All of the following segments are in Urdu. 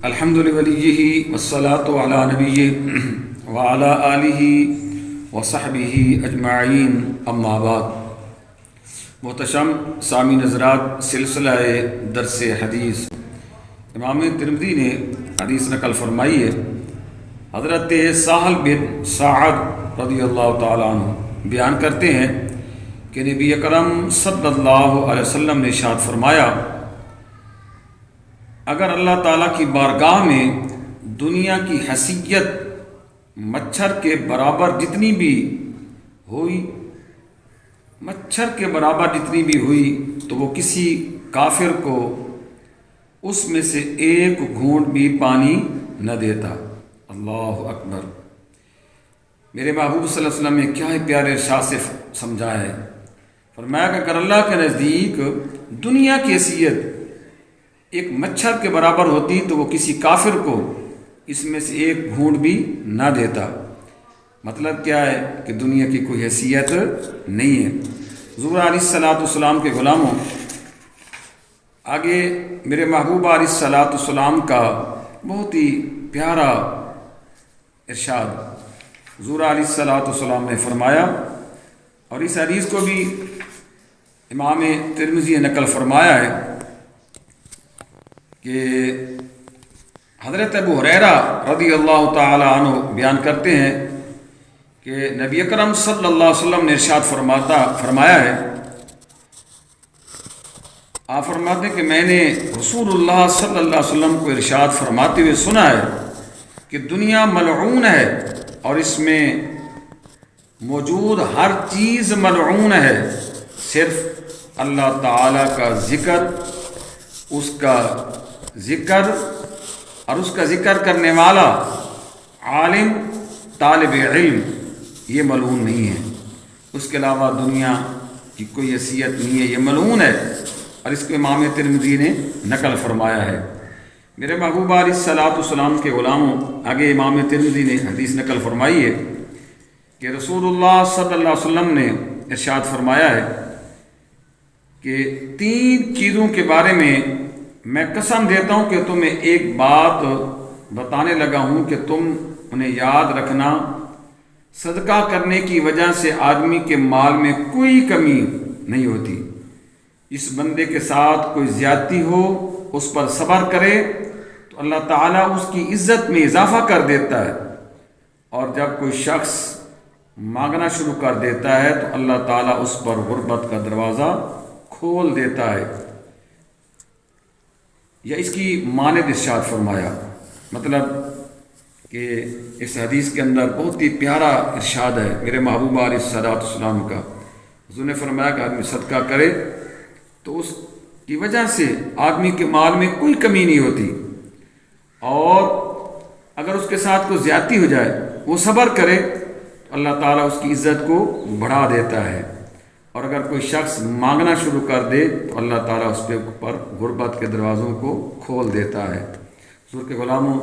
الحمدللہ والصلاۃ علی نبیہ وعلی آلہ وصحبہ اجمعین، اما بعد۔ محتشم سامعین حضرات، سلسلہ درس حدیث امام ترمذی نے حدیث نقل فرمائی ہے۔ حضرت سہل بن سعد رضی اللہ تعالیٰ عنہ بیان کرتے ہیں کہ نبی اکرم صلی اللہ علیہ وسلم نے ارشاد فرمایا، اگر اللہ تعالیٰ کی بارگاہ میں دنیا کی حیثیت مچھر کے برابر جتنی بھی ہوئی تو وہ کسی کافر کو اس میں سے ایک گھونٹ بھی پانی نہ دیتا۔ اللہ اکبر۔ میرے محبوب صلی اللہ علیہ وسلم نے کیا پیارے ارشاد سے سمجھایا ہے۔ فرمایا کہ اگر اللہ کے نزدیک دنیا کی حیثیت ایک مچھر کے برابر ہوتی تو وہ کسی کافر کو اس میں سے ایک گھونٹ بھی نہ دیتا۔ مطلب کیا ہے کہ دنیا کی کوئی حیثیت نہیں ہے۔ حضور علیہ الصلوۃ والسلام کے غلاموں، آگے میرے محبوب علیہ الصلوۃ والسلام کا بہت ہی پیارا ارشاد حضور علیہ الصلوۃ والسلام نے فرمایا، اور اس حدیث کو بھی امام ترمذی نے نقل فرمایا ہے کہ حضرت ابو ہریرہ رضی اللہ تعالی عنہ بیان کرتے ہیں کہ نبی اکرم صلی اللہ علیہ وسلم نے ارشاد فرمایا ہے، آپ فرماتے ہیں کہ میں نے رسول اللہ صلی اللہ علیہ وسلم کو ارشاد فرماتے ہوئے سنا ہے کہ دنیا ملعون ہے اور اس میں موجود ہر چیز ملعون ہے، صرف اللہ تعالیٰ کا ذکر، اس کا ذکر کرنے والا عالم، طالب علم، یہ ملعون نہیں ہے۔ اس کے علاوہ دنیا کی کوئی حیثیت نہیں ہے، یہ ملعون ہے، اور اس کو امام ترمذی نے نقل فرمایا ہے۔ میرے محبوب علیہ الصلوۃ والسلام کے غلاموں، آگے امام ترمذی نے حدیث نقل فرمائی ہے کہ رسول اللہ صلی اللہ علیہ وسلم نے ارشاد فرمایا ہے کہ 3 چیزوں کے بارے میں میں قسم دیتا ہوں کہ تمہیں ایک بات بتانے لگا ہوں کہ تم انہیں یاد رکھنا۔ صدقہ کرنے کی وجہ سے آدمی کے مال میں کوئی کمی نہیں ہوتی۔ اس بندے کے ساتھ کوئی زیادتی ہو، اس پر صبر کرے تو اللہ تعالیٰ اس کی عزت میں اضافہ کر دیتا ہے، اور جب کوئی شخص مانگنا شروع کر دیتا ہے تو اللہ تعالیٰ اس پر غربت کا دروازہ کھول دیتا ہے۔ یا اس کی مانند ارشاد فرمایا، مطلب کہ اس حدیث کے اندر بہت ہی پیارا ارشاد ہے میرے محبوب علیہ الصلوۃ والسلام کا۔ حضور نے فرمایا کہ آدمی صدقہ کرے تو اس کی وجہ سے آدمی کے مال میں کوئی کمی نہیں ہوتی، اور اگر اس کے ساتھ کوئی زیادتی ہو جائے وہ صبر کرے تو اللہ تعالیٰ اس کی عزت کو بڑھا دیتا ہے، اور اگر کوئی شخص مانگنا شروع کر دے تو اللہ تعالیٰ اس کے اوپر غربت کے دروازوں کو کھول دیتا ہے۔ حضور کے غلاموں،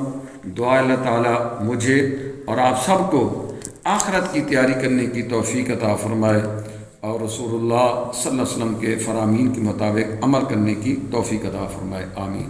دعا اللہ تعالیٰ مجھے اور آپ سب کو آخرت کی تیاری کرنے کی توفیق عطا فرمائے، اور رسول اللہ صلی اللہ علیہ وسلم کے فرامین کے مطابق عمل کرنے کی توفیق عطا فرمائے۔ آمین۔